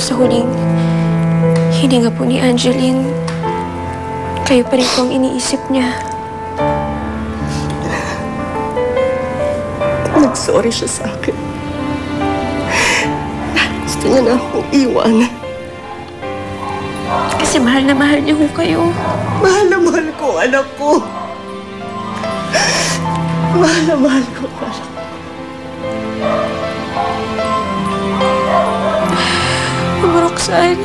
sa huling hininga po ni Angeline, kayo pa rin po ang iniisip niya. Nag-sorry siya sa akin. Gusto niya na akong iwan. Kasi mahal na mahal niya ho kayo. Mahal na mahal ko, anak ko. Mahal na mahal ko, anak ko. Mama Roxanne.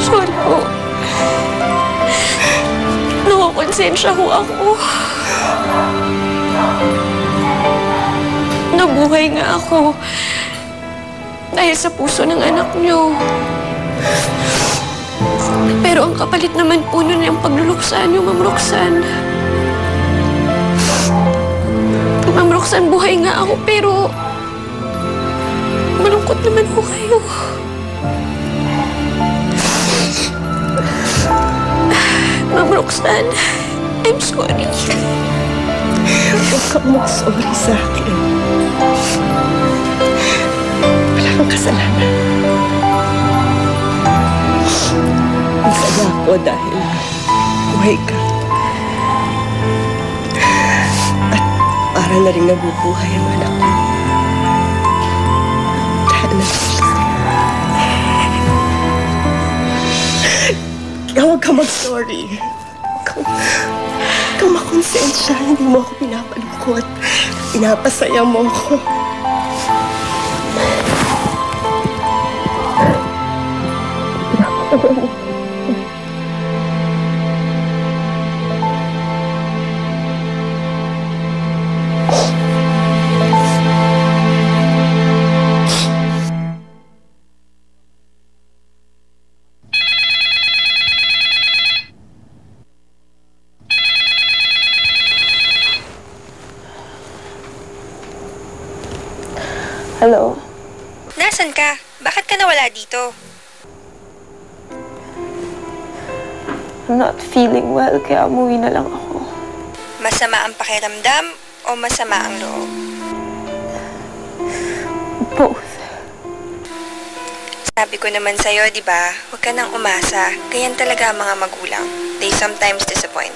Sorry po. Nakakonsensya ho ako. Nabuhay nga ako dahil sa puso ng anak niyo. Pero ang kapalit naman po nun yung pagluluksan niyo, Ma'am Roxanne. Ma'am Roxanne, buhay nga ako, pero malungkot naman po kayo. Ma'am Roxanne, I'm sorry. Huwag kang mag-sorry sa akin. Wala kang kasalanan. Masaya ako dahil buhay ka. At para na rin nabubuhay ang anak ko. Dahil nasa kaya huwag kang mag-sorry. Huwag kang makonsensya. Hindi mo ako pinapalungkot. Pinapasaya mo ako. Hello? Nasaan ka? Bakit ka nawala dito? I'm not feeling well, kaya umuwi na lang ako. Masama ang pakiramdam o masama ang loob? Both. Sabi ko naman sa'yo, di ba? Huwag ka nang umasa. Ganyan talaga ang mga magulang. They sometimes disappoint.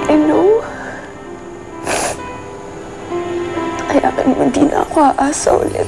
I know. Kaya naman di na ako aasa ulit.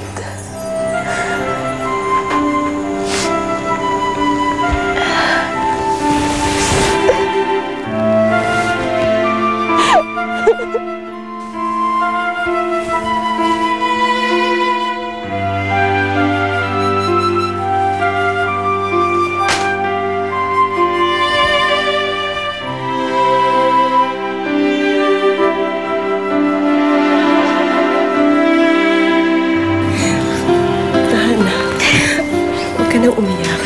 Huwag ka nang umiyak.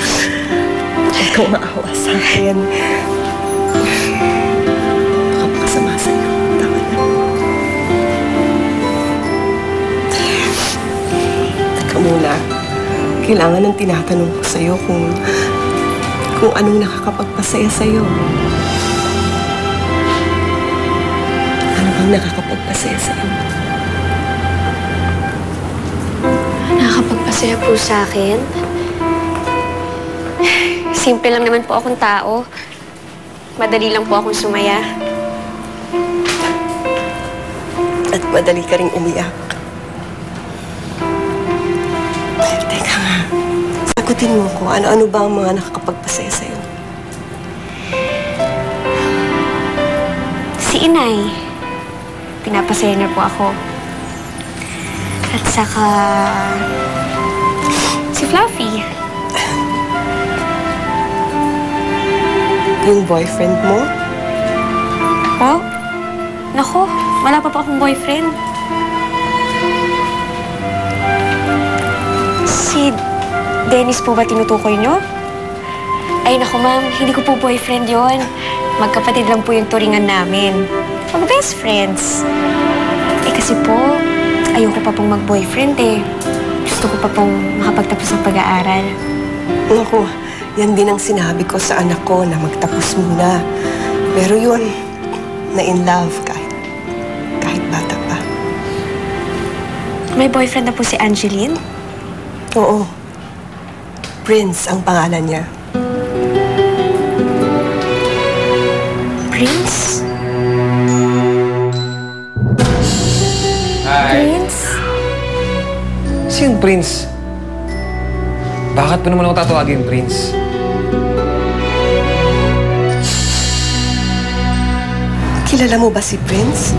Huwag kang maawa sa akin. Baka makasama sa'yo. Tama na. Teka muna. Kailangan ng tinatanong ko sa'yo kung anong nakakapagpasaya sa'yo. Ano bang nakakapagpasaya sa'yo? Nakakapagpasaya po sa akin. Simple lang naman po akong tao. Madali lang po akong sumaya. At madali ka ring umiyak. Teka nga. Sagutin mo ko, ano-ano ba ang mga nakakapagpasaya sa'yo? Si Inay. Pinapasaya niya po ako. At saka si Fluffy. Yung boyfriend mo? Po? Nako, wala pa po akong boyfriend. Si Dennis po ba tinutukoy niyo? Ay, naku ma'am, hindi ko po boyfriend yon. Magkapatid lang po yung turingan namin. Mag-best friends. Eh kasi po, ayoko pa pong mag-boyfriend eh. Gusto ko pa pong makapagtapos ng pag-aaral. Naku, yan din ang sinabi ko sa anak ko na magtapos muna. Pero yun, na in love kahit bata pa. May boyfriend na po si Angeline? Oo. Prince ang pangalan niya. Prince? Hi. Prince? Sino Prince? Bakit pa naman ako tatawagin Prince? Kilala mo ba si Prince?